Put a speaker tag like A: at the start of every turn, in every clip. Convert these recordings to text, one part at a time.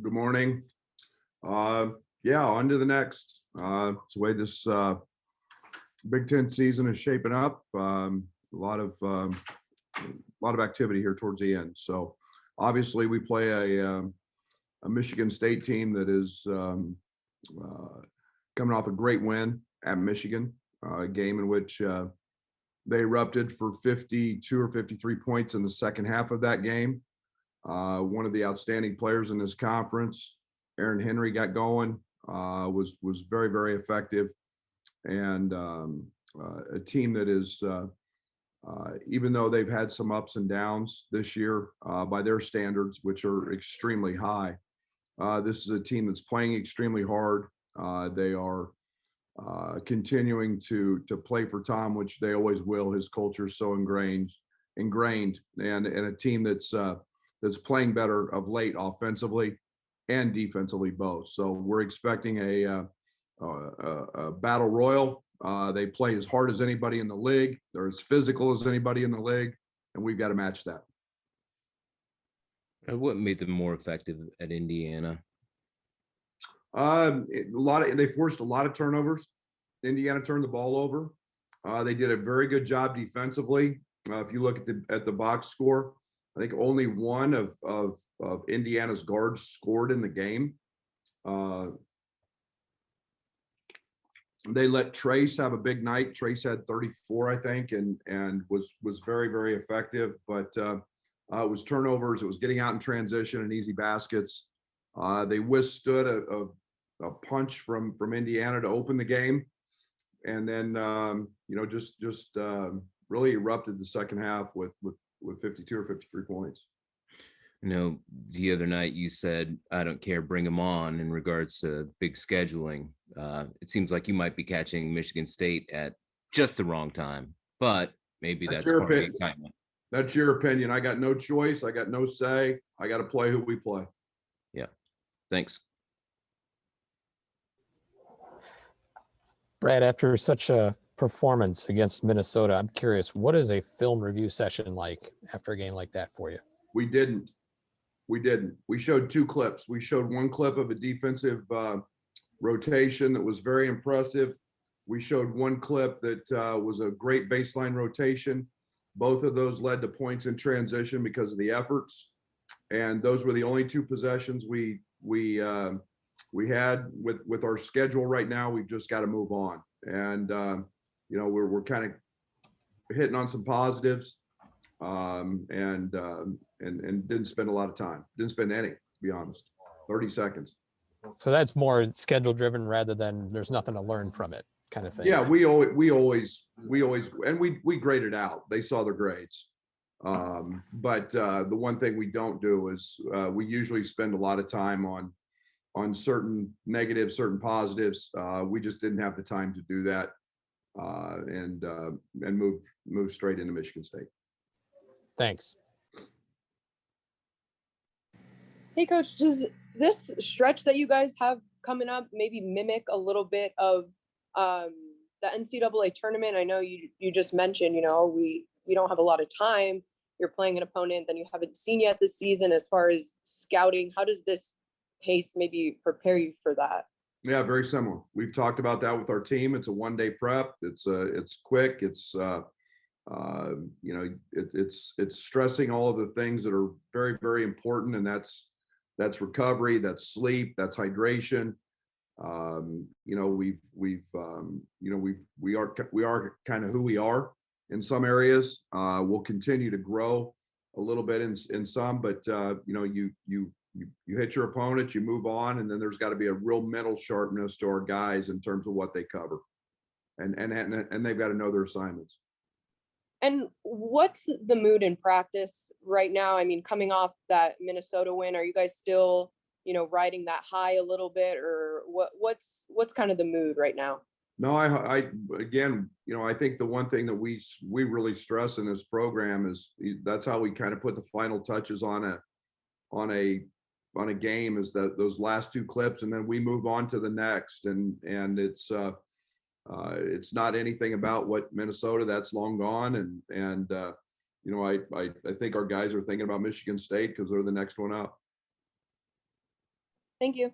A: Good morning. Uh, yeah, on to the next. It's the way this Big Ten season is shaping up. A lot of activity here towards the end. So obviously we play a Michigan State team that is coming off a great win at Michigan, a game in which they erupted for 52 or 53 points in the second half of that game. One of the outstanding players in this conference, Aaron Henry, got going, was very, very effective, and a team that is, even though they've had some ups and downs this year by their standards, which are extremely high, this is a team that's playing extremely hard. They are continuing to play for Tom, which they always will. His culture is so ingrained, and a team that's playing better of late offensively and defensively both. So we're expecting a battle royal. They play as hard as anybody in the league. They're as physical as anybody in the league, and we've got to match that.
B: What made them more effective at Indiana?
A: They forced a lot of turnovers. Indiana turned the ball over. They did a very good job defensively. If you look at the box score, I think only one of Indiana's guards scored in the game. They let Trace have a big night. Trace had 34, I think, and was very, very effective. But it was turnovers. It was getting out in transition and easy baskets. They withstood a punch from Indiana to open the game, and then just really erupted the second half with 52 or 53 points.
B: The other night you said, I don't care, bring them on, in regards to big scheduling. It seems like you might be catching Michigan State at just the wrong time, but maybe that's part of the excitement.
A: That's your opinion. I got no choice. I got no say. I got to play who we play.
B: Yeah. Thanks.
C: Brad, after such a performance against Minnesota, I'm curious, what is a film review session like after a game like that for you?
A: We didn't. We showed two clips. We showed one clip of a defensive rotation that was very impressive. We showed one clip that was a great baseline rotation. Both of those led to points in transition because of the efforts. And those were the only two possessions we had with our schedule right now. We've just got to move on. And, we're kind of hitting on some positives. And didn't spend a lot of time. Didn't spend any, to be honest. 30 seconds.
C: So that's more schedule driven rather than there's nothing to learn from it kind of thing.
A: Yeah, we always, and we graded out. They saw their grades. But the one thing we don't do is we usually spend a lot of time on certain negatives, certain positives. We just didn't have the time to do that, and move straight into Michigan State.
C: Thanks.
D: Hey, Coach, does this stretch that you guys have coming up maybe mimic a little bit of the NCAA tournament? I know you just mentioned, we don't have a lot of time. You're playing an opponent that you haven't seen yet this season. As far as scouting, how does this pace maybe prepare you for that?
A: Yeah, very similar. We've talked about that with our team. It's a one-day prep. It's quick. It's it's stressing all of the things that are very, very important, and that's recovery, that's sleep, that's hydration. We are kind of who we are in some areas. We'll continue to grow a little bit in some, but you hit your opponent, you move on, and then there's got to be a real mental sharpness to our guys in terms of what they cover, and they've got to know their assignments.
D: And what's the mood in practice right now? I mean, coming off that Minnesota win, are you guys still, riding that high a little bit, or what's kind of the mood right now?
A: No, I think the one thing that we really stress in this program is that's how we kind of put the final touches on a game, is that those last two clips, and then we move on to the next, and it's not anything about what Minnesota, that's long gone. And I think our guys are thinking about Michigan State because they're the next one up.
D: Thank you.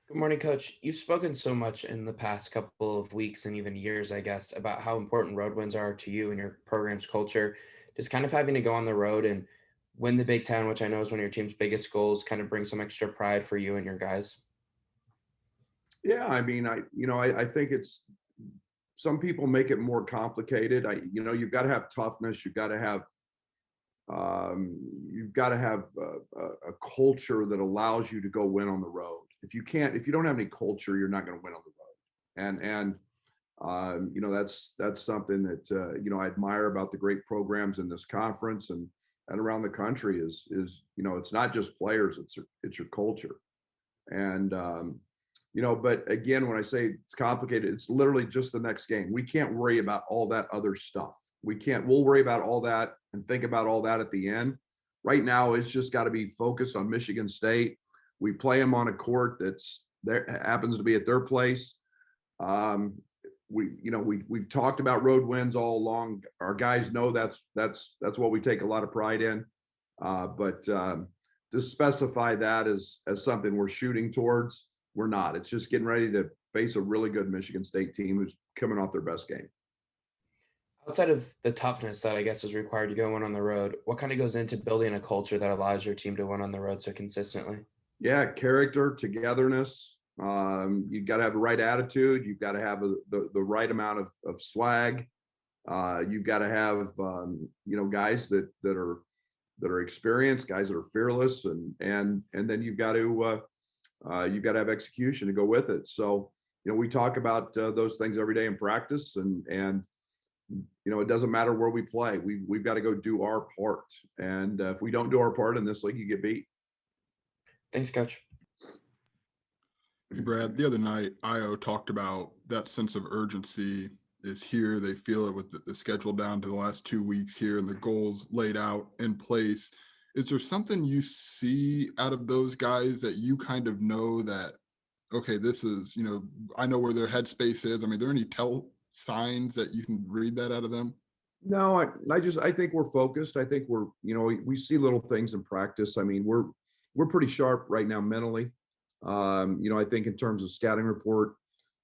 E: Good morning, Coach. You've spoken so much in the past couple of weeks and even years, I guess, about how important road wins are to you and your program's culture. Just kind of having to go on the road and win the Big Ten, which I know is one of your team's biggest goals, kind of bring some extra pride for you and your guys.
A: Yeah, I mean, I think it's some people make it more complicated. You've got to have toughness. You've got to have a culture that allows you to go win on the road. If you don't have any culture, you're not going to win on the road. That's something that I admire about the great programs in this conference and around the country is it's not just players, it's your culture. And but again, when I say it's complicated, it's literally just the next game. We can't worry about all that other stuff. We'll worry about all that and think about all that at the end. Right now, it's just got to be focused on Michigan State. We play them on a court that happens to be at their place. We've talked about road wins all along. Our guys know that's what we take a lot of pride in. But to specify that as something we're shooting towards, we're not. It's just getting ready to face a really good Michigan State team who's coming off their best game.
E: Outside of the toughness that I guess is required to go win on the road, what kind of goes into building a culture that allows your team to win on the road so consistently?
A: Yeah, character, togetherness. You've got to have the right attitude. You've got to have the right amount of swag. You've got to have guys that are experienced, guys that are fearless, and then you've got to have execution to go with it. So we talk about those things every day in practice, and it doesn't matter where we play. We've got to go do our part, and if we don't do our part in this league, you get beat.
E: Thanks, Coach.
F: Hey, Brad, the other night, Io talked about that sense of urgency is here. They feel it with the schedule down to the last 2 weeks here and the goals laid out in place. Is there something you see out of those guys that you kind of know that, okay, this is, I know where their headspace is? I mean, are there any signs that you can read that out of them?
A: No, I think we're focused. I think we're, we see little things in practice. I mean, we're pretty sharp right now mentally. I think in terms of scouting report,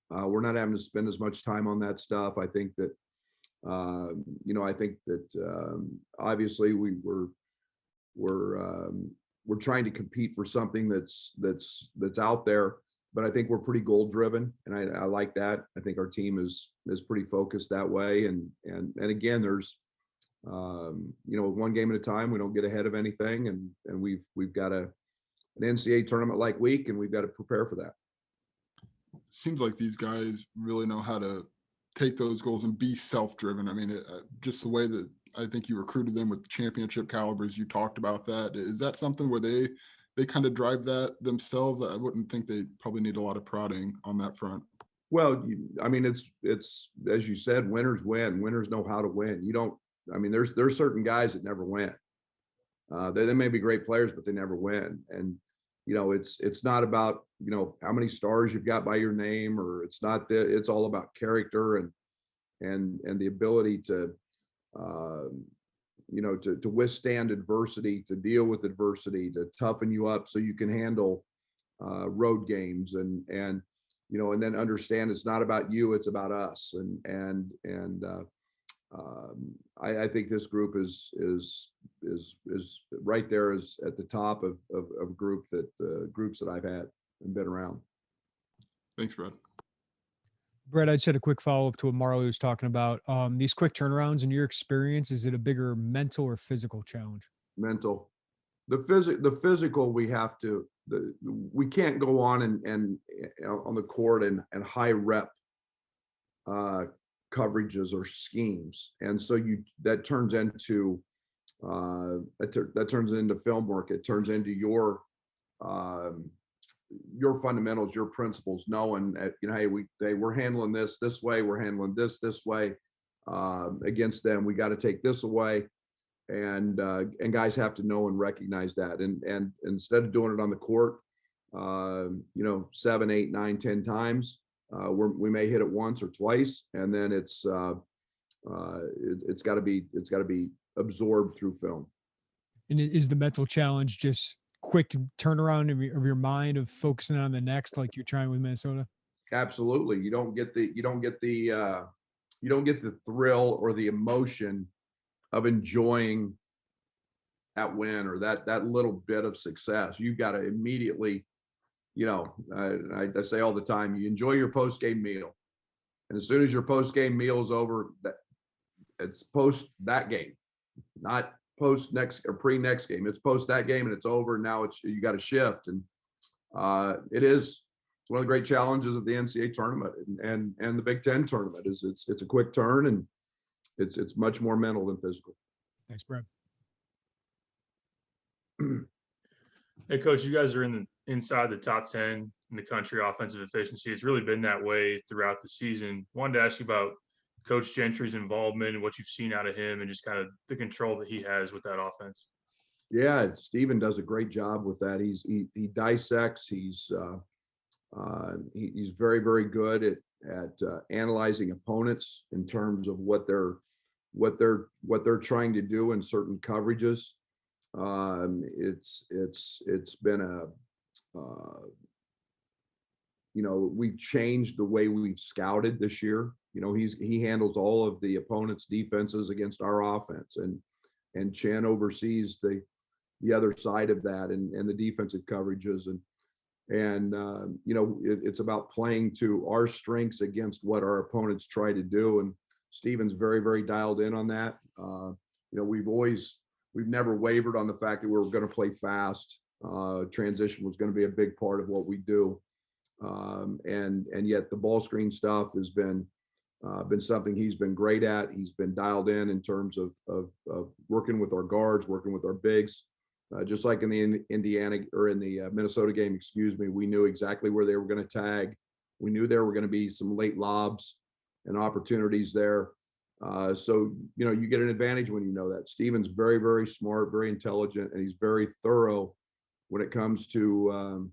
A: we're not having to spend as much time on that stuff. I think that, obviously we're trying to compete for something that's out there, but I think we're pretty goal driven, and I like that. I think our team is pretty focused that way. And again, there's, one game at a time. We don't get ahead of anything, and we've got an NCAA tournament like week, and we've got to prepare for that.
F: Seems like these guys really know how to take those goals and be self-driven. I mean, just the way that I think you recruited them with championship calibers, you talked about that. Is that something where they kind of drive that themselves? I wouldn't think they probably need a lot of prodding on that front.
A: Well, I mean, it's as you said, winners win. Winners know how to win. There's certain guys that never win. They may be great players, but they never win. And it's not about how many stars you've got by your name, or it's all about character and the ability to to withstand adversity, to deal with adversity, to toughen you up so you can handle road games, and then understand it's not about you, it's about us. I think this group is right there, is at the top of groups that I've had and been around.
F: Thanks, Brad.
G: Brett, I just had a quick follow-up to what Marley was talking about. These quick turnarounds, in your experience, is it a bigger mental or physical challenge?
A: Mental. The physical, we can't go on and on the court and high rep coverages or schemes, and so that turns into film work. It turns into your fundamentals, your principles, knowing that, hey, we're handling this way, we're handling this way. Against them, we got to take this away, and guys have to know and recognize that. And instead of doing it on the court, 7, 8, 9, 10 times, we may hit it once or twice, and then it's got to be absorbed through film.
G: And is the mental challenge just quick turnaround of your mind of focusing on the next, like you're trying with Minnesota?
A: Absolutely. You don't get the thrill or the emotion of enjoying that win or that little bit of success. You've got to immediately, I say all the time, you enjoy your post-game meal. And as soon as your post-game meal is over, that it's post that game, not post next or pre next game. It's post that game and it's over. Now you got to shift. And it's one of the great challenges of the NCAA tournament and the Big Ten tournament is it's a quick turn and it's much more mental than physical.
G: Thanks, Brad.
H: Hey, Coach, you guys are inside the top 10 in the country offensive efficiency. It's really been that way throughout the season. Wanted to ask you about Coach Gentry's involvement and what you've seen out of him and just kind of the control that he has with that offense.
A: Yeah, Steven does a great job with that. He dissects. He's very, very good at analyzing opponents in terms of what they're trying to do in certain coverages. It's been we've changed the way we've scouted this year. He handles all of the opponent's defenses against our offense, and Chen oversees the other side of that and the defensive coverages. It's about playing to our strengths against what our opponents try to do. And Steven's very, very dialed in on that. We've never wavered on the fact that we were going to play fast. Transition was going to be a big part of what we do. And yet the ball screen stuff has been something he's been great at. He's been dialed in terms of working with our guards, working with our bigs. Just like in the Indiana or in the Minnesota game, we knew exactly where they were going to tag. We knew there were going to be some late lobs and opportunities there. So you get an advantage when you know that. Steven's very, very smart, very intelligent, and he's very thorough when it comes to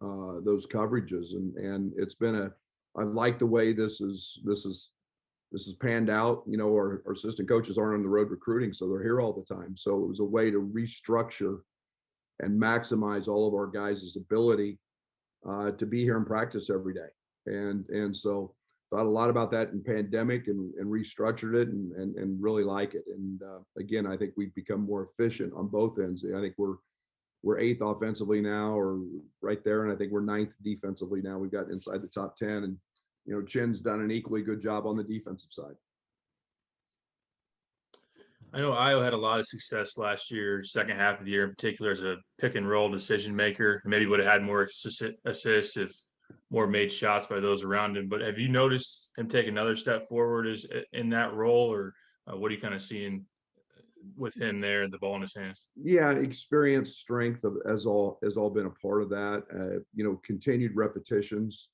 A: those coverages. And it's been I like the way this is panned out. Our assistant coaches aren't on the road recruiting, so they're here all the time. So it was a way to restructure and maximize all of our guys' ability to be here and practice every day. And so thought a lot about that in pandemic and restructured it and really like it. And again, I think we've become more efficient on both ends. I think we're eighth offensively now, or right there, and I think we're ninth defensively now. We've got inside the top 10, and Chen's done an equally good job on the defensive side.
H: I know Io had a lot of success last year, second half of the year in particular, as a pick and roll decision maker. Maybe would have had more assists if more made shots by those around him. But have you noticed him take another step forward in that role, or what are you kind of seeing with him there, the ball in his hands?
A: Yeah, experience, strength has all been a part of that. Continued repetitions.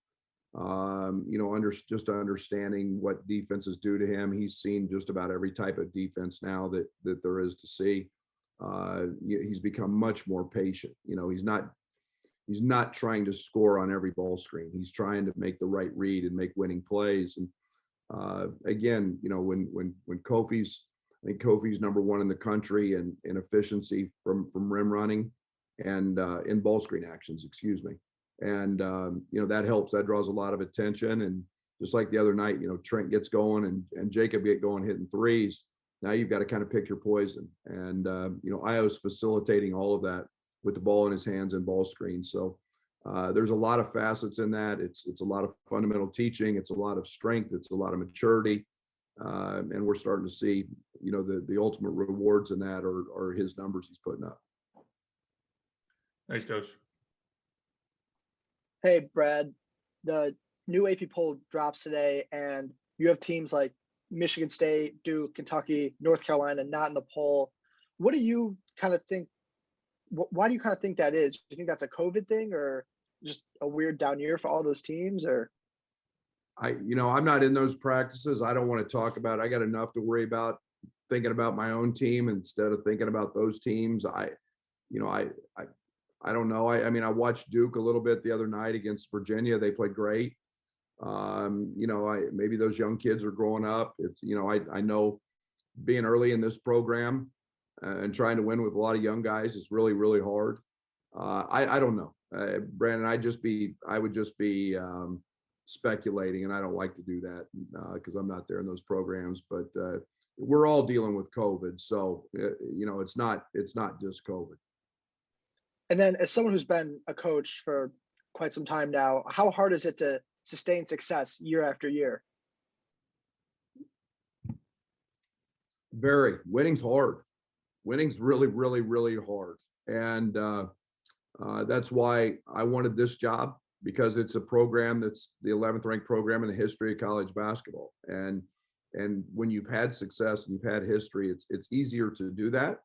A: Just understanding what defenses do to him. He's seen just about every type of defense now that there is to see. He's become much more patient. He's not trying to score on every ball screen. He's trying to make the right read and make winning plays. And again, when I think Kofi's number one in the country in efficiency from rim running and in ball screen actions, And that helps. That draws a lot of attention. And just like the other night, Trent gets going and Jacob get going hitting threes. Now you've got to kind of pick your poison. And Io's facilitating all of that with the ball in his hands and ball screens. So there's a lot of facets in that. It's a lot of fundamental teaching. It's a lot of strength. It's a lot of maturity. And we're starting to see, the ultimate rewards in that are his numbers he's putting up.
H: Thanks, Coach.
I: Hey, Brad, the new AP poll drops today, and you have teams like Michigan State, Duke, Kentucky, North Carolina not in the poll. What do you kind of think? Why do you kind of think that is? Do you think that's a COVID thing or just a weird down year for all those teams? Or
A: I'm not in those practices. I don't want to talk about it. I got enough to worry about thinking about my own team instead of thinking about those teams. I don't know. I watched Duke a little bit the other night against Virginia. They played great. Maybe those young kids are growing up. I know being early in this program, and trying to win with a lot of young guys is really, really hard. I don't know, Brandon. I would just be speculating, and I don't like to do that because I'm not there in those programs. But we're all dealing with COVID, so it's not just COVID.
I: And then, as someone who's been a coach for quite some time now, how hard is it to sustain success year after year?
A: Very. Winning's hard. Winning's really, really, really hard, and that's why I wanted this job, because it's a program that's the 11th ranked program in the history of college basketball. And when you've had success and you've had history, it's easier to do that,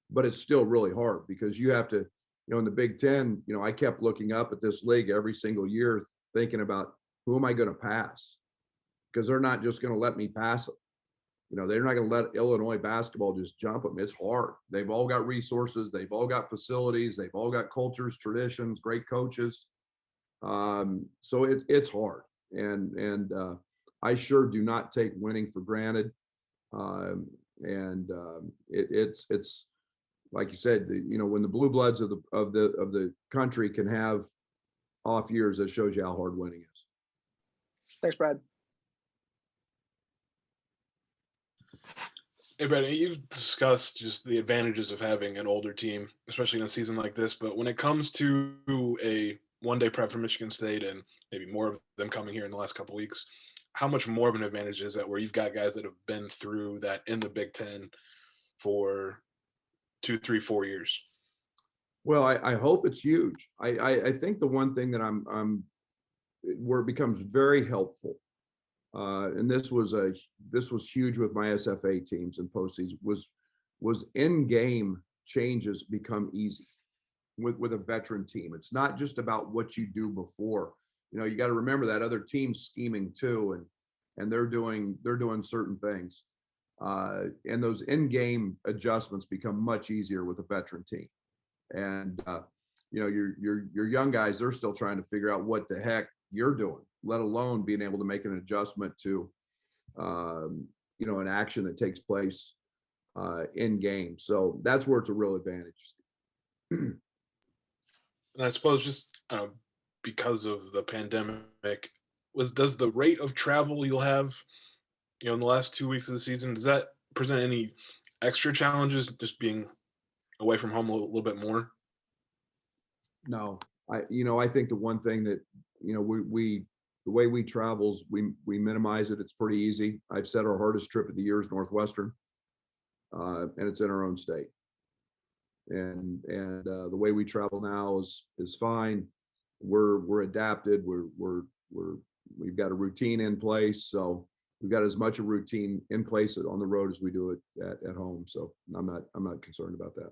A: but it's still really hard because you have to, in the Big Ten, I kept looking up at this league every single year thinking about who am I going to pass? Because they're not just going to let me pass them. They're not going to let Illinois basketball just jump them. It's hard. They've all got resources. They've all got facilities. They've all got cultures, traditions, great coaches. So it's hard. And I sure do not take winning for granted. It's like you said, when the blue bloods of the country can have off years, that shows you how hard winning is.
I: Thanks, Brad.
J: Hey, Brad, you've discussed just the advantages of having an older team, especially in a season like this. But when it comes to a one-day prep for Michigan State and maybe more of them coming here in the last couple of weeks, how much more of an advantage is that where you've got guys that have been through that in the Big Ten for 2, 3, 4 years?
A: Well, I hope it's huge. I think the one thing that I'm where it becomes very helpful, and this was huge with my SFA teams and postseason, was in-game changes become easy with a veteran team. It's not just about what you do before. You got to remember that other team's scheming too, and they're doing certain things, and those in-game adjustments become much easier with a veteran team. And your young guys, they're still trying to figure out what the heck you're doing, let alone being able to make an adjustment to an action that takes place in game. So that's where it's a real advantage.
J: And I suppose just because of the pandemic, does the rate of travel you'll have in the last 2 weeks of the season, does that present any extra challenges, just being away from home a little bit more?
A: No, I think the one thing that we the way we travels, we minimize it. It's pretty easy. I've said our hardest trip of the year is Northwestern, and it's in our own state. And the way we travel now is fine. We're adapted. We've got a routine in place, so we've got as much a routine in place on the road as we do it at home. So I'm not concerned about that.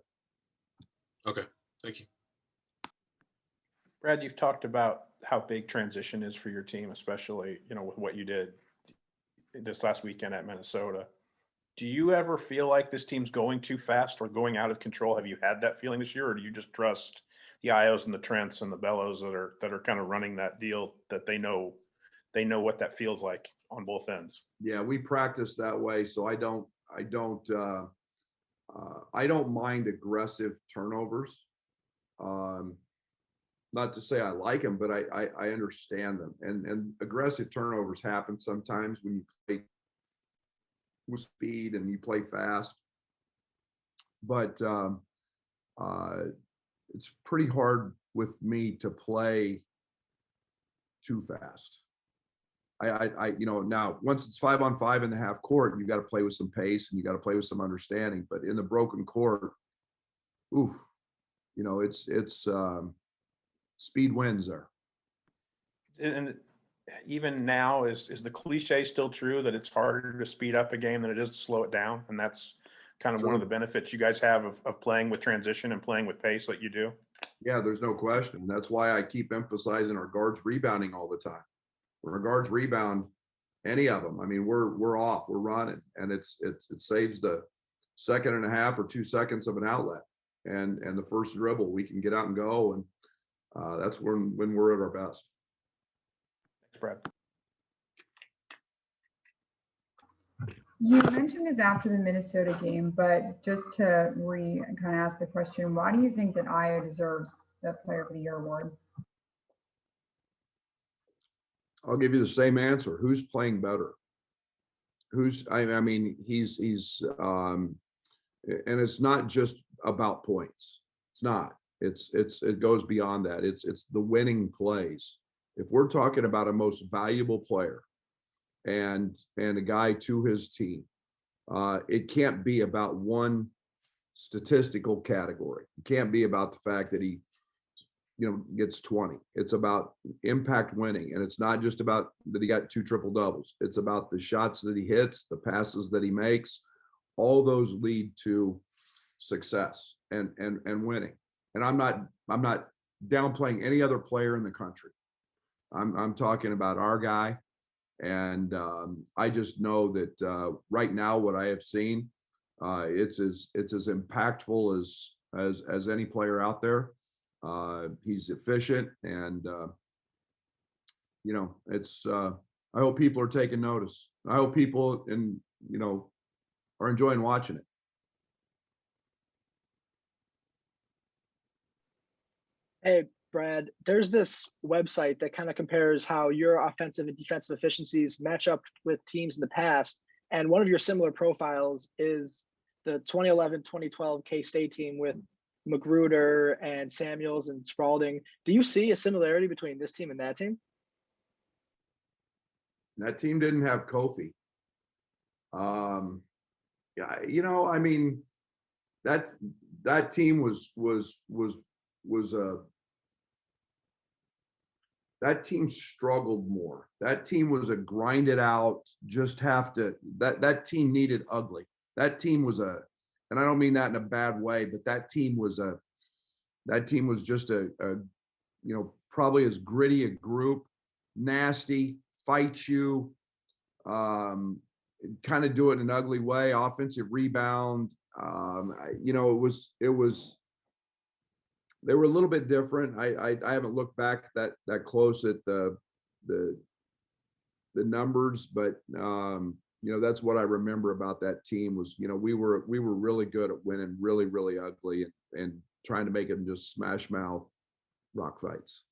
J: Okay, thank you.
K: Brad, you've talked about how big transition is for your team, especially, with what you did this last weekend at Minnesota. Do you ever feel like this team's going too fast or going out of control? Have you had that feeling this year, or do you just trust the Ios and the Trents and the Bellows that are kind of running that deal, that they know what that feels like on both ends?
A: Yeah, we practice that way, so I don't mind aggressive turnovers. Not to say I like them, but I understand them. And aggressive turnovers happen sometimes when you play with speed and you play fast. But it's pretty hard with me to play too fast. Now once it's 5-on-5 in the half court, you got to play with some pace and you got to play with some understanding. But in the broken court, it's speed wins there.
K: And even now, is the cliche still true that it's harder to speed up a game than it is to slow it down? And that's kind of one of the benefits you guys have of playing with transition and playing with pace that you do?
A: Yeah, there's no question. That's why I keep emphasizing our guards rebounding all the time. When our guards rebound, any of them, I mean, we're off, we're running, and it saves the second and a half or 2 seconds of an outlet, and the first dribble, we can get out and go, and that's when we're at our best.
K: Thanks, Brad.
L: You mentioned this after the Minnesota game, but just to kind of ask the question, why do you think that Io deserves the Player of the Year award?
A: I'll give you the same answer. Who's playing better? I mean, and it's not just about points. It's not. It goes beyond that. It's the winning plays. If we're talking about a most valuable player and a guy to his team, it can't be about one statistical category. It can't be about the fact that he gets 20. It's about impact winning. And it's not just about that he got 2 triple doubles. It's about the shots that he hits, the passes that he makes. All those lead to success and winning. And I'm not downplaying any other player in the country. I'm talking about our guy. And I just know that right now what I have seen, it's as impactful as any player out there. He's efficient, and it's. I hope people are taking notice. I hope people are enjoying watching it.
I: Hey, Brad, there's this website that kind of compares how your offensive and defensive efficiencies match up with teams in the past. And one of your similar profiles is the 2011-2012 K-State team with Magruder and Samuels and Spalding. Do you see a similarity between this team and that team?
A: That team didn't have Kofi. Yeah, I mean, that team was that team struggled more. That team was a grind it out, just have to, that team needed ugly. That team was and I don't mean that in a bad way, but that team was just a probably as gritty a group, nasty, fight you, kind of do it in an ugly way, offensive rebound. It was they were a little bit different. I haven't looked back that close at the numbers, but that's what I remember about that team was, we were really good at winning really, really ugly and trying to make them just smash mouth rock fights.